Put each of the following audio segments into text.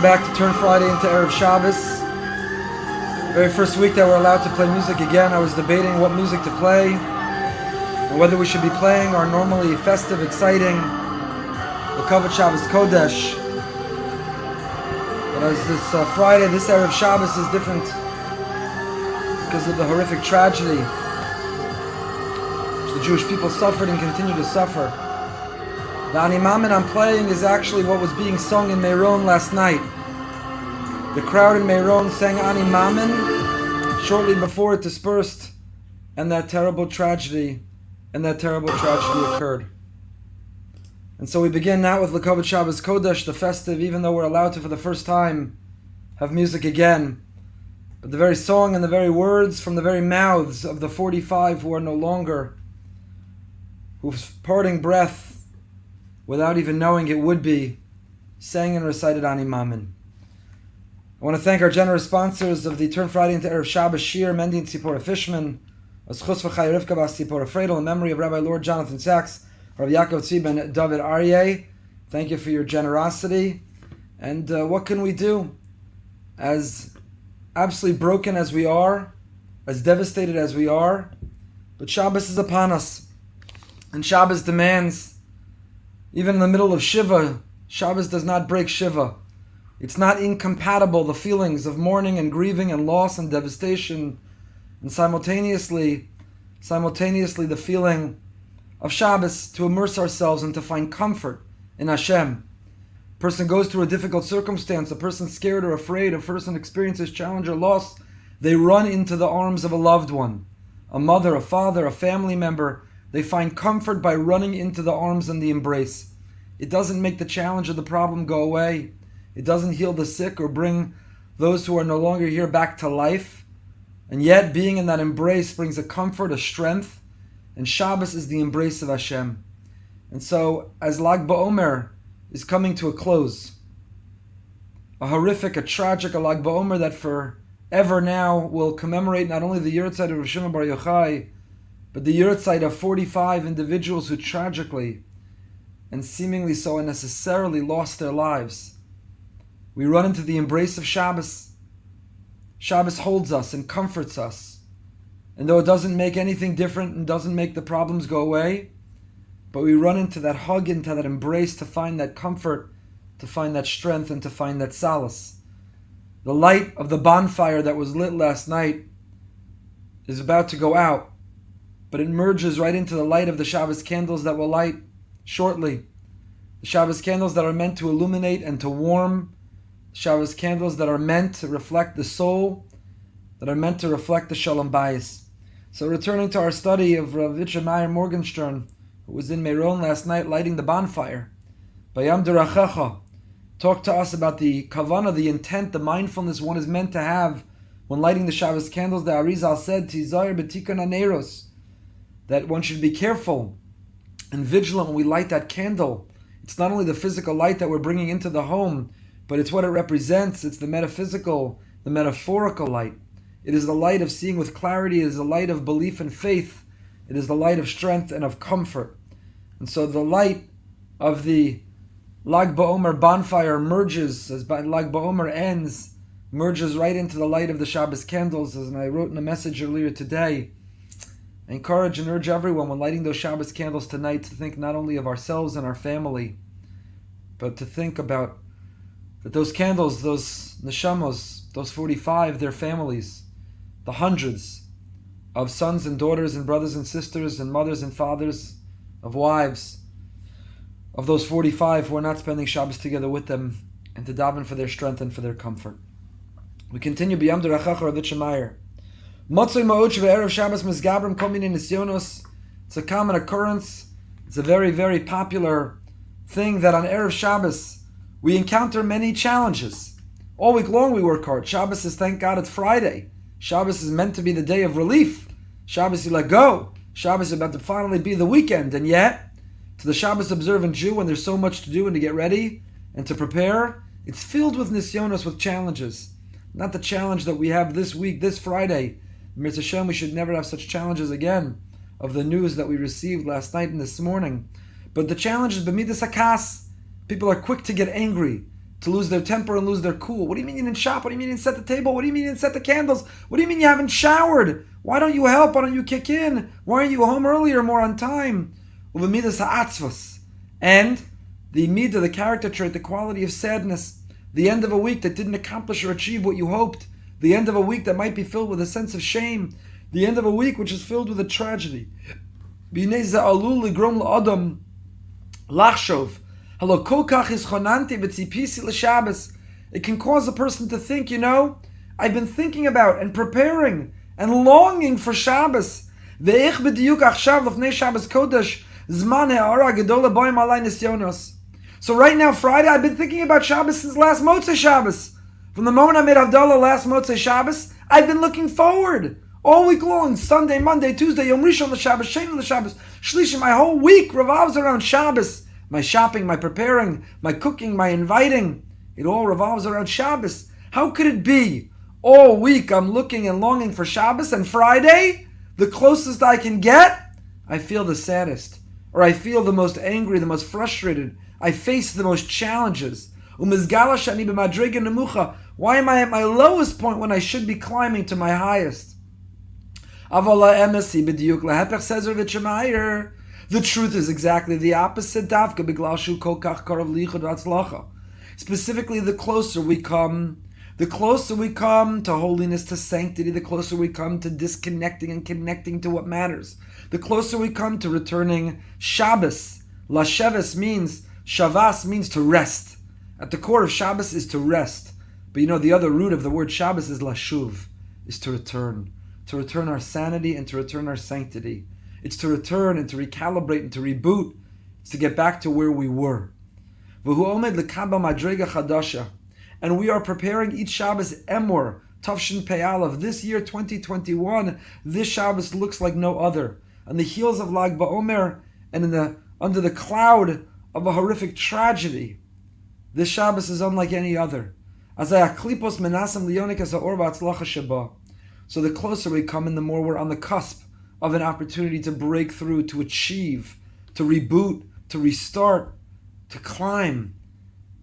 back to turn Friday into Erev Shabbos. Very first week that we're allowed to play music again, I was debating what music to play and whether we should be playing our normally festive, exciting Lakovich Kodesh. But as this Friday, this Erev Shabbos is different because of the horrific tragedy which the Jewish people suffered and continue to suffer. The Ani Mamin I'm playing is actually what was being sung in Meron last night. The crowd in Meron sang Ani Mamin shortly before it dispersed, and that terrible tragedy occurred. And so we begin now with Lakovich Kodesh, the festive, even though we're allowed to, for the first time, have music again. But the very song and the very words from the very mouths of the 45 who are no longer, whose parting breath, without even knowing it would be, sang and recited Ani Mamin. I want to thank our generous sponsors of the Turn Friday into Erev Shabbos Shir, Mendy and Tzipora Fishman, Aschus V'chai Rivka Bas Tzipora Freidel, in memory of Rabbi Lord Jonathan Sachs, Rabbi Yaakov Tzvi ben David Aryeh. Thank you for your generosity. And what can we do? As absolutely broken as we are, as devastated as we are, but Shabbos is upon us. And Shabbos demands, even in the middle of Shiva, Shabbos does not break Shiva. It's not incompatible, the feelings of mourning and grieving and loss and devastation, and simultaneously the feeling of Shabbos, to immerse ourselves and to find comfort in Hashem. A person goes through a difficult circumstance, a person scared or afraid, a person experiences challenge or loss, they run into the arms of a loved one, a mother, a father, a family member. They find comfort by running into the arms and the embrace. It doesn't make the challenge or the problem go away. It doesn't heal the sick or bring those who are no longer here back to life. And yet, being in that embrace brings a comfort, a strength. And Shabbos is the embrace of Hashem. And so, as Lag BaOmer is coming to a close, a horrific, a tragic Lag BaOmer that forever now will commemorate not only the Yurtzeit of Rav Shimon Bar Yochai, but the Yurtzeit of 45 individuals who tragically and seemingly so unnecessarily lost their lives. We run into the embrace of Shabbos. Shabbos holds us and comforts us. And though it doesn't make anything different and doesn't make the problems go away, but we run into that hug, into that embrace to find that comfort, to find that strength, and to find that solace. The light of the bonfire that was lit last night is about to go out, but it merges right into the light of the Shabbos candles that will light shortly. The Shabbos candles that are meant to illuminate and to warm. Shabbos candles that are meant to reflect the soul, that are meant to reflect the Shalom Bayis. So returning to our study of Rav Meir Morgenstern, who was in Meron last night lighting the bonfire, Bayam Durachecha talked to us about the kavanah, the intent, the mindfulness one is meant to have when lighting the Shabbos candles. The Arizal said, Tizayir b'tikun haneros, that one should be careful and vigilant when we light that candle. It's not only the physical light that we're bringing into the home, but it's what it represents. It's the metaphysical, the metaphorical light. It is the light of seeing with clarity. It is the light of belief and faith. It is the light of strength and of comfort. And so the light of the Lag BaOmer bonfire merges, as Lag BaOmer ends, merges right into the light of the Shabbos candles. As I wrote in a message earlier today, I encourage and urge everyone when lighting those Shabbos candles tonight to think not only of ourselves and our family, but to think about that those candles, those neshamos, those 45, their families, the hundreds of sons and daughters and brothers and sisters and mothers and fathers, of wives, of those 45 who are not spending Shabbos together with them, and to daven for their strength and for their comfort. We continue b'yam d'rachacha Rabbi Meir. Motzoi ma'och ve'erev Shabbos mizgabrim kol minei nisyonos. It's a common occurrence. It's a very, very popular thing that on Erev Shabbos we encounter many challenges. All week long we work hard. Shabbos is, thank God, it's Friday. Shabbos is meant to be the day of relief. Shabbos you let go. Shabbos is about to finally be the weekend. And yet, to the Shabbos observant Jew, when there's so much to do and to get ready and to prepare, it's filled with nisyonos, with challenges. Not the challenge that we have this week, this Friday. Mirz Hashem, we should never have such challenges again of the news that we received last night and this morning. But the challenge is b'midas hakas. People are quick to get angry. to lose their temper and lose their cool. What do you mean you didn't shop? What do you mean you didn't set the table? What do you mean you didn't set the candles? What do you mean you haven't showered? Why don't you help? Why don't you kick in? Why aren't you home earlier, more on time? And the midah, the character trait, the quality of sadness, the end of a week that didn't accomplish or achieve what you hoped, the end of a week that might be filled with a sense of shame, the end of a week which is filled with a tragedy. It can cause a person to think, I've been thinking about and preparing and longing for Shabbos. So right now, Friday, I've been thinking about Shabbos since last Motzei Shabbos. From the moment I made Havdalah last Motzei Shabbos, I've been looking forward all week long. Sunday, Monday, Tuesday, Yom Rishon l'Shabbos, Sheni l'Shabbos, Shlishi. My whole week revolves around Shabbos. My shopping, my preparing, my cooking, my inviting. It all revolves around Shabbos. How could it be? All week I'm looking and longing for Shabbos, and Friday, the closest I can get, I feel the saddest. Or I feel the most angry, the most frustrated. I face the most challenges. Why am I at my lowest point when I should be climbing to my highest? The truth is exactly the opposite. Specifically, the closer we come to holiness, to sanctity, the closer we come to disconnecting and connecting to what matters, the closer we come to returning Shabbos. Lasheves means, Shavas means to rest. At the core of Shabbos is to rest. But the other root of the word Shabbos is Lashuv, is to return our sanity and to return our sanctity. It's to return and to recalibrate and to reboot. It's to get back to where we were. And we are preparing each Shabbos Emor, Tavshin Peyal of this year 2021. This Shabbos looks like no other. On the heels of Lag BaOmer and under the cloud of a horrific tragedy, this Shabbos is unlike any other. So the closer we come and the more we're on the cusp of an opportunity to break through, to achieve, to reboot, to restart, to climb.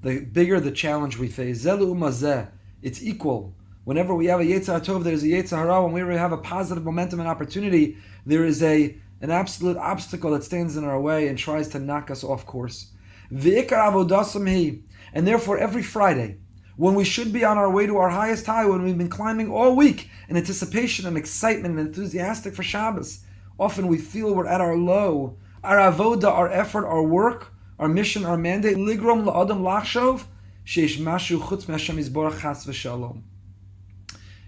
The bigger the challenge we face. Zelu umazeh. It's equal. Whenever we have a Yetzer Tov, there's a Yetzer Hara. When we have a positive momentum and opportunity, there is an absolute obstacle that stands in our way and tries to knock us off course. V'ikar avodasam hi. And therefore, every Friday, when we should be on our way to our highest high, when we've been climbing all week in anticipation and excitement and enthusiastic for Shabbos, often we feel we're at our low. Our avoda, our effort, our work, our mission, our mandate, ligrom la'adam lachshov, sheish mashu chutz me'Hashem yisborach chas v'shalom,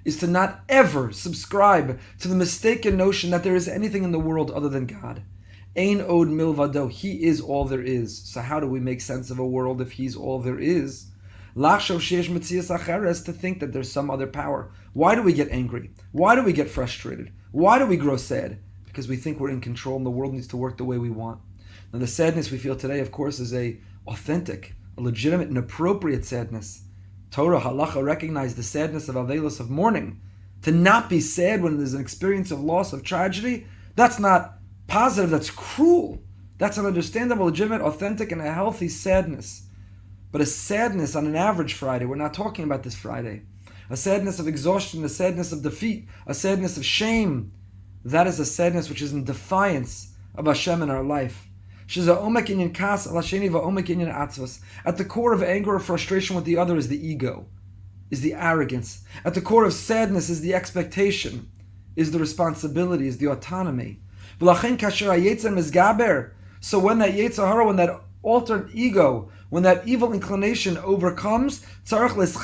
is to not ever subscribe to the mistaken notion that there is anything in the world other than God. Ein od milvado, He is all there is. So how do we make sense of a world if He's all there is? Lachshov sheish metzias acheres, to think that there's some other power. Why do we get angry? Why do we get frustrated? Why do we grow sad? Because we think we're in control and the world needs to work the way we want. Now the sadness we feel today, of course, is a legitimate and appropriate sadness. Torah, halacha recognize the sadness of avelos, of mourning. To not be sad when there's an experience of loss, of tragedy, that's not positive, that's cruel. That's an understandable, legitimate, authentic, and a healthy sadness. But a sadness on an average Friday, we're not talking about this Friday, a sadness of exhaustion, a sadness of defeat, a sadness of shame, that is a sadness which is in defiance of Hashem in our life. At the core of anger or frustration with the other is the ego, is the arrogance. At the core of sadness is the expectation, is the responsibility, is the autonomy. So when that Yetzer Hara, when that altered ego, when that evil inclination overcomes, Friday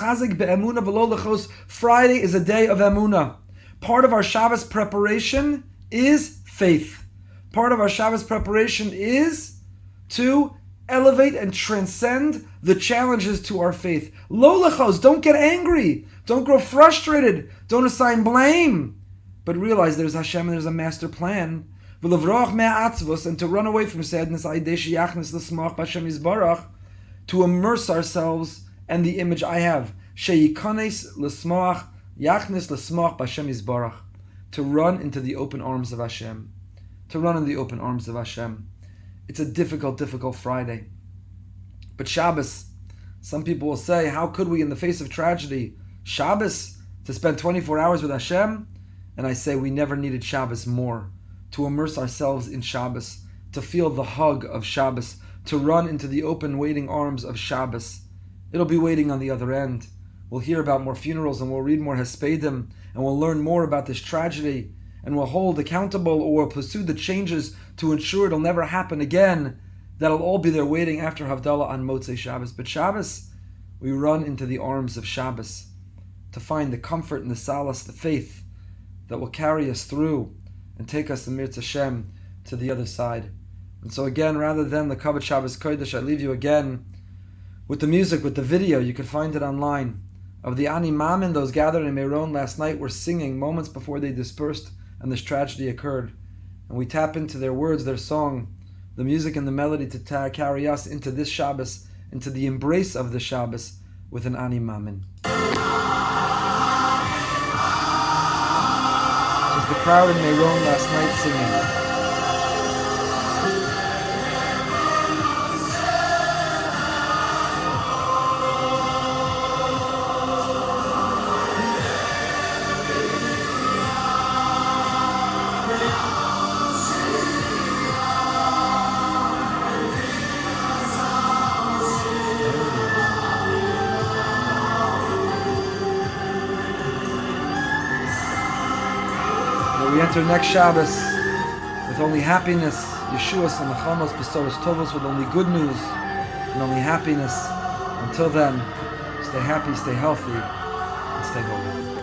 is a day of emunah. Part of our Shabbos preparation is faith. Part of our Shabbos preparation is to elevate and transcend the challenges to our faith. Lo lechos, don't get angry. Don't grow frustrated. Don't assign blame. But realize there's Hashem and there's a master plan. And to run away from sadness, to immerse ourselves in the image I have. To run into the open arms of Hashem. To run in the open arms of Hashem. It's a difficult Friday. But Shabbos Some people will say, how could we, in the face of tragedy, Shabbos, to spend 24 hours with Hashem? And I say we never needed Shabbos more, to immerse ourselves in Shabbos, to feel the hug of Shabbos, to run into the open waiting arms of Shabbos. It'll be waiting on the other end. We'll hear about more funerals and we'll read more Hespedim and we'll learn more about this tragedy and we'll hold accountable or we'll pursue the changes to ensure it'll never happen again. That'll all be there waiting after Havdalah on Motzei Shabbos. But Shabbos, we run into the arms of Shabbos to find the comfort and the solace, the faith that will carry us through and take us, Emir Hashem, to the other side. And so again, rather than the Lakovich Kodesh, I leave you again with the music, with the video. You can find it online, of the Ani Mamin, those gathered in Meron last night were singing moments before they dispersed and this tragedy occurred. And we tap into their words, their song, the music and the melody to carry us into this Shabbos, into the embrace of the Shabbos with an Ani Mamin. It was the crowd in Meron last night singing. We enter next Shabbos with only happiness, Yeshuas and Mechamos, Besoros Tovos, with only good news and only happiness. Until then, stay happy, stay healthy, and stay holy.